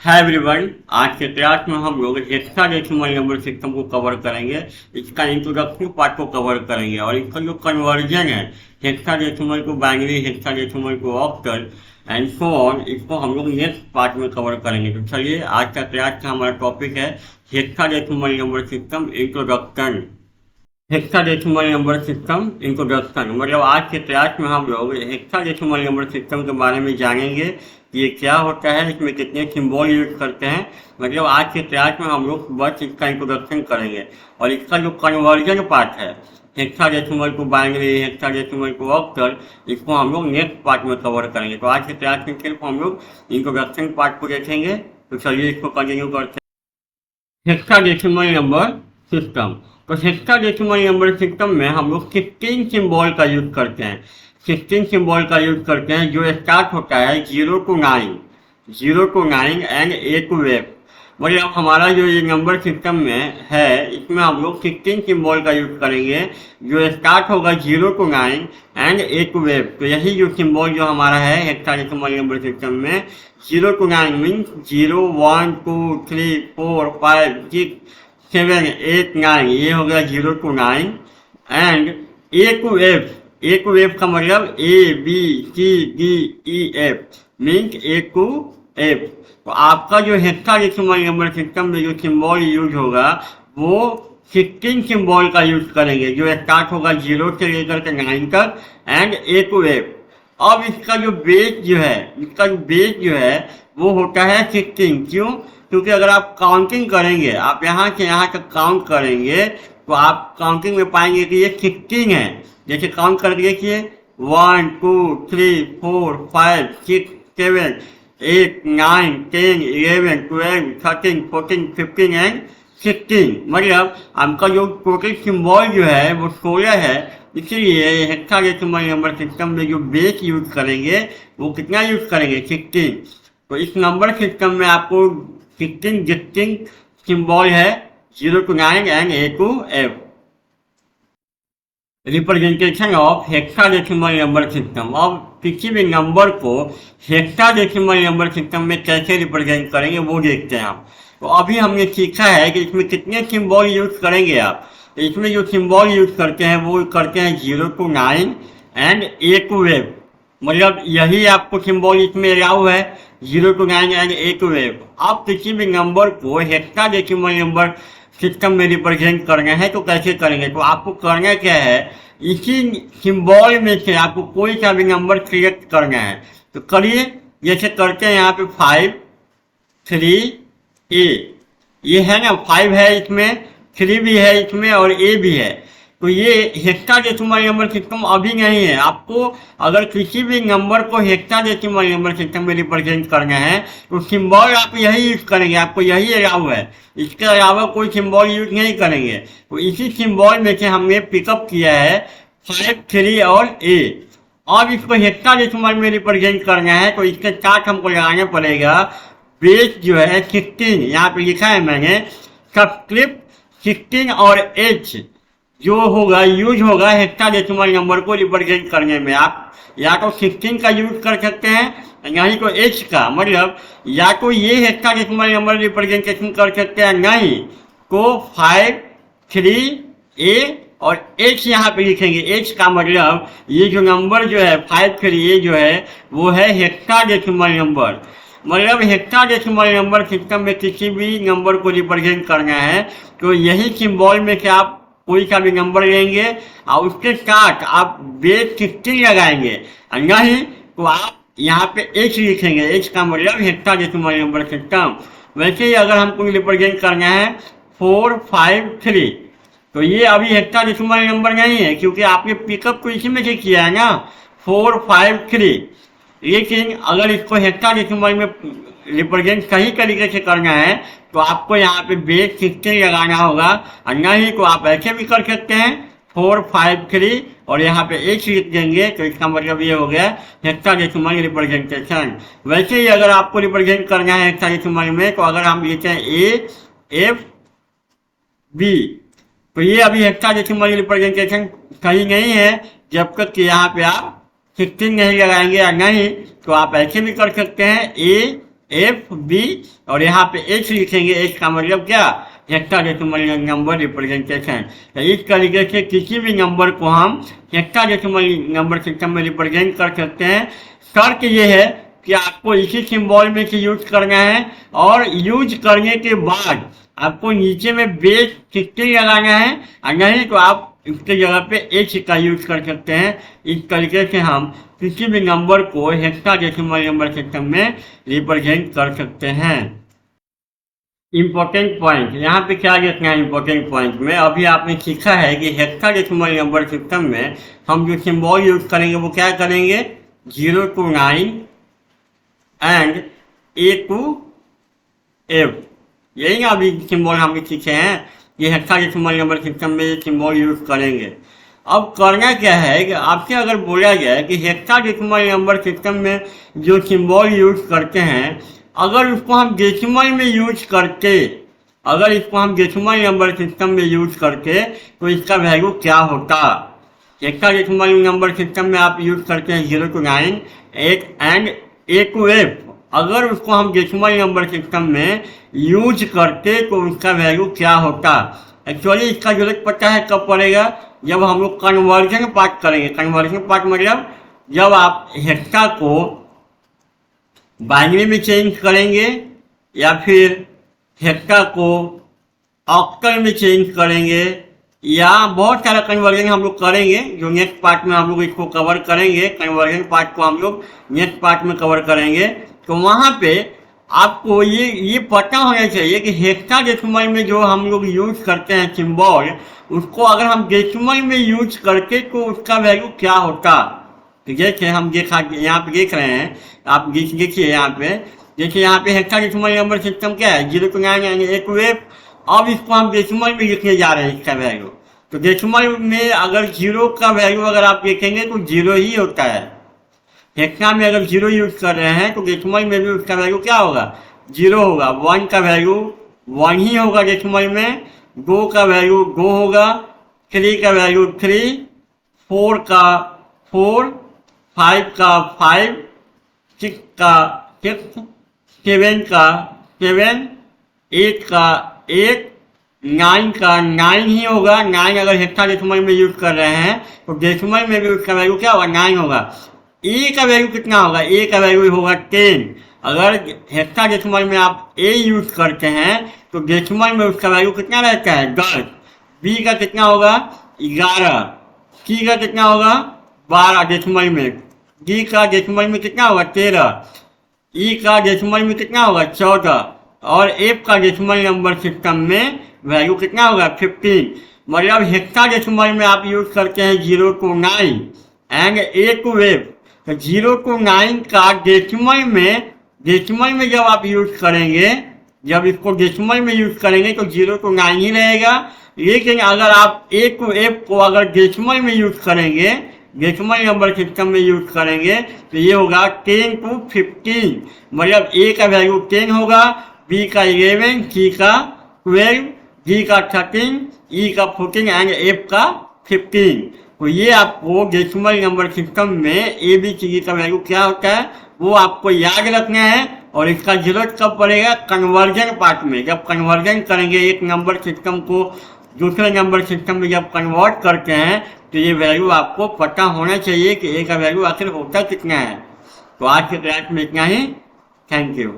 Hi everyone, आज के class में हम लोग हेक्साडेसिमल नंबर सिस्टम को कवर करेंगे। इसका इंट्रोडक्टिव पार्ट को कवर करेंगे और इसका जो कन्वर्जन है हेक्साडेसिमल को बाइनरी, हेक्साडेसिमल को ऑक्टल एंड सो ऑन, इसको हम लोग नेक्स्ट पार्ट में कवर करेंगे। तो चलिए, आज का क्लास का हमारा टॉपिक है hexadecimal number system introduction. Hexadecimal number system introduction मतलब आज के क्लास में हम लोग हेक्साडेसिमल नंबर सिस्टम के बारे में जानेंगे कि ये क्या होता है, इसमें कितने सिंबल यूज करते हैं। मतलब आज के क्लास में हम लोग बस इसका इंट्रोडक्शन करेंगे और इसका जो कन्वर्जन पार्ट है हेक्साडेसिमल को बाइनरी, हेक्साडेसिमल को ऑक्टल, इसको हम लोग नेक्स्ट पार्ट में कवर करेंगे। तो आज के क्लास में सिर्फ हम लोग इंट्रोडक्शन पार्ट को देखेंगे। तो चलिए इसको कंटिन्यू करते हैं। हेक्साडेसिमल नंबर सिस्टम, तो हेक्साडेसिमल नंबर सिस्टम में हम लोग 16 सिंबल का यूज करते हैं। 16 सिंबल का यूज करते हैं जो स्टार्ट होता है 0 to 9 एंड 8 to 8। मतलब हमारा जो ये नंबर सिस्टम में है इसमें हम लोग 16 सिंबल का यूज करेंगे जो स्टार्ट होगा 0 to 9 एंड 8 to 8। तो यही जो सिंबल जो हमारा है हेक्साडेसिमल नंबर सिस्टम में 0 to 9 मीन्स 0, 1, 2, 3, 4, 5, 6, 7, 8, 9, ये हो गया 0 to 9 and A to F। A to F का मतलब A, B, C, D, E, F means A to F। तो आपका जो हेक्साडेसिमल नंबर सिस्टम में जो सिंबल यूज होगा वो 16 सिंबल का यूज करेंगे जो स्टार्ट होगा 0 से लेकर के 9 तक एंड A to F। अब इसका जो बेस जो है वो होता है 16। क्यों? क्योंकि अगर आप काउंटिंग करेंगे, आप यहाँ से यहाँ तक काउंट करेंगे तो आप काउंटिंग में पाएंगे कि ये 16 है। जैसे काउंट कर देखिए 1, 2, 3, 4, 5, 6, 7, 8, 9, 10, 11, 12, 13, 14, 15 एंड 16। मतलब आपका जो टोटल सिंबल जो है वो 16 है। इसीलिए हेक्साडेसिमल नंबर सिस्टम में जो बेस यूज करेंगे वो कितना यूज करेंगे? 16। तो इस नंबर सिस्टम में आपको 16 डिस्टिंक्ट सिंबल है 0 to 9 and A to F। Representation of hexadecimal number system. अब किसी भी नंबर को हेक्साडेसिमल नंबर सिस्टम में कैसे रिप्रेजेंट करेंगे वो देखते हैं आप। तो अभी हमने सीखा है कि इसमें कितने सिंबल यूज करेंगे आप। तो इसमें जो सिंबल यूज करते हैं वो करते हैं 0 to 9 and A to F। मतलब यही आपको सिंबल इसमें अलाउ है 0 to 9 and A to F। आप किसी भी नंबर को हेक्साडेसिमल नंबर सिस्टम में रिप्रेजेंट करना है तो कैसे करेंगे? तो आपको करना क्या है, इसी सिंबल में से आपको कोई सा भी नंबर सिलेक्ट करना है। तो करिए, जैसे करते हैं यहाँ पे 5, 3, A। ये है ना, 5 है इसमें, 3 भी है इसमें और A भी है। तो ये हेक्साडेसिमल नंबर सिस्टम अभी नहीं है। आपको अगर किसी भी नंबर को हेक्साडेसिमल नंबर सिस्टम में रिप्रेजेंट करना है तो सिंबल आप यही यूज करेंगे, आपको यही अलाउ है। इसके अलावा कोई सिंबल यूज नहीं करेंगे। तो इसी सिंबल में से हमने पिकअप किया है 5, 3 और A। अब इसको हेक्साडेसिमल में रिप्रेजेंट करना है तो इसके साथ हमको लगाना पड़ेगा बेस जो है 16। यहाँ पे लिखा है मैंने सब्सक्रिप्ट 16 और H जो होगा यूज होगा हेक्साडेसिमल नंबर को रिप्रेजेंट करने में। आप या तो 16 का यूज कर सकते हैं नहीं तो H का। मतलब या तो ये हेक्साडेसिमल नंबर रिप्रेजेंटेशन कर सकते हैं, नहीं तो 5, 3, A और H यहाँ पे लिखेंगे। H का मतलब ये जो नंबर जो है 5, 3, A जो है वो है हेक्साडेसिमल नंबर। मतलब हेक्साडेसिमल नंबर सिस्टम में किसी भी नंबर को रिप्रेजेंट करना है तो यही सिंबल में से आप कोई सा भी नंबर लेंगे और उसके साथ आप बेस 16 लगाएंगे, नहीं तो आप यहाँ पे H लिखेंगे। H का मतलब हेक्साडेसिमल नंबर सिस्टम। वैसे ही अगर हमको रिप्रेजेंट करना है 4, 5, 3 तो ये अभी हेक्साडेसिमल नंबर नहीं है क्योंकि आपने पिकअप को इसी में से किया है ना, 4, 5, 3। लेकिन अगर इसको हेक्साडेसिमल में रिप्रेजेंट सही तरीके से करना है तो आपको यहाँ पे बेस 16 लगाना होगा, और नहीं तो आप ऐसे भी कर सकते हैं 4, 5, 3 और यहाँ पे H लिख देंगे। तो इसका मतलब ये हो गया हेक्साडेसिमल रिप्रेजेंटेशन। वैसे ही अगर आपको रिप्रेजेंट करना है हेक्साडेसिमल में तो अगर हम लिखते हैं A, F, B तो ये अभी हेक्साडेसिमल रिप्रेजेंटेशन सही नहीं है जब तक कि यहाँ पे आप 16 नहीं लगाएंगे, या नहीं तो आप ऐसे भी कर सकते हैं A, एफ बी और यहाँ पे एच लिखेंगे। एच का मतलब क्या, हेक्साडेसिमल नंबर रिप्रेजेंटेशन। तो इस तरीके से किसी भी नंबर को हम हेक्साडेसिमल नंबर सिस्टम में रिप्रेजेंट कर सकते हैं। शर्त ये है कि आपको इसी सिंबल में से यूज करना है और यूज करने के बाद आपको नीचे में बेस 60 लगाना है, और नहीं तो आप इसके जगह पे एच का यूज कर सकते हैं। इस तरीके से हम किसी भी नंबर को हेक्साडेसिमल नंबर सिस्टम में रिप्रेजेंट कर सकते हैं। इम्पोर्टेंट पॉइंट, यहाँ पे क्या देखना है इम्पोर्टेंट पॉइंट में, अभी आपने सीखा है कि हेक्साडेसिमल नंबर सिस्टम में हम जो सिंबल यूज करेंगे वो क्या करेंगे, 0 to 9 and A to F, यही ना अभी सिंबल हम सीखे हैं। ये हेक्साडेसिमल नंबर सिस्टम में ये सिंबल यूज करेंगे। अब करना क्या है कि आपसे अगर बोला जाए कि हेक्साडेसिमल नंबर सिस्टम में जो सिंबल यूज करते हैं, अगर उसको हम डेसिमल में यूज करके, अगर इसको हम डेसिमल नंबर सिस्टम में यूज करके तो इसका वैल्यू क्या होता। हेक्साडेसिमल नंबर सिस्टम में आप यूज करते हैं 0 to 9 8 and A to F, अगर उसको हम डेसिमल नंबर सिस्टम में यूज करते तो उसका वैल्यू क्या होता। एक्चुअली इसका जरूरत पड़ता है कब पड़ेगा, जब हम लोग कन्वर्जन पार्ट करेंगे। कन्वर्जन पार्ट मतलब जब आप हेक्सा को बाइनरी में चेंज करेंगे या फिर हेक्सा को ऑक्टल में चेंज करेंगे, या बहुत सारा कन्वर्जन हम लोग करेंगे जो नेक्स्ट पार्ट में हम लोग इसको कवर करेंगे। कन्वर्जन पार्ट को हम लोग नेक्स्ट पार्ट में कवर करेंगे। तो वहाँ पे आपको ये पता होना चाहिए कि हेक्साडेसिमल में जो हम लोग यूज करते हैं सिंबल, उसको अगर हम डेसिमल में यूज करके तो उसका वैल्यू क्या होता। तो जैसे हम यहाँ पे देख रहे हैं, आप देखिए यहाँ पे, जैसे यहाँ पे हेक्साडेसिमल नंबर सिस्टम क्या है, 0 to 9 and A to F। अब इसको हम डेसिमल में लिखने जा रहे हैं इसका वैल्यू। तो डेसिमल में अगर 0 का वैल्यू अगर आप देखेंगे तो 0 ही होता है। हेक्सा में अगर 0 यूज कर रहे हैं तो डेसिमल में भी उसका वैल्यू क्या होगा, 0 होगा। 1 का वैल्यू 1 ही होगा डेसिमल में, 2 का वैल्यू 2 होगा, 3 का वैल्यू 3, 4 का 4, 5 का 5, 6 का 6, 7 का 7, 8 का 8, 9 का 9 ही होगा। 9 अगर हेक्साडेसिमल में यूज कर रहे हैं तो डेसिमल में भी उसका वैल्यू क्या होगा, 9 होगा। ए का वैल्यू कितना होगा, ए का वैल्यू होगा 10। अगर हेक्साडेसिमल में आप ए यूज करते हैं तो डेसिमल में उसका वैल्यू कितना रहता है, 10। बी का कितना होगा, 11। सी का कितना होगा, 12 डेसिमल में। डी का डेसिमल में कितना होगा, 13। ई का डेसिमल में कितना होगा, 14। और एफ का डेसिमल नंबर सिस्टम में वैल्यू कितना होगा, 15। मतलब हेक्साडेसिमल में आप यूज करते हैं 0 to 9 and A to F। तो 0 to 9 का डेसिमल में जब आप यूज करेंगे, जब इसको डेसिमल में यूज करेंगे तो 0 to 9 ही रहेगा। लेकिन अगर आप A to F को अगर डेसिमल में यूज करेंगे, डेसिमल नंबर सिस्टम में यूज करेंगे तो ये होगा 10 to 15। मतलब A का वैल्यू 10 होगा, B का 11, C का 12, D का 13, E का 14 एंड F का 15। तो ये आपको डेसिमल नंबर सिस्टम में ABCD का वैल्यू क्या होता है वो आपको याद रखना है। और इसका जरूरत कब पड़ेगा, कन्वर्जन पार्ट में। जब कन्वर्जन करेंगे एक नंबर सिस्टम को दूसरे नंबर सिस्टम में जब कन्वर्ट करते हैं तो ये वैल्यू आपको पता होना चाहिए कि ए का वैल्यू आखिर होता कितना है। तो आज के क्लास में इतना ही। Thank you.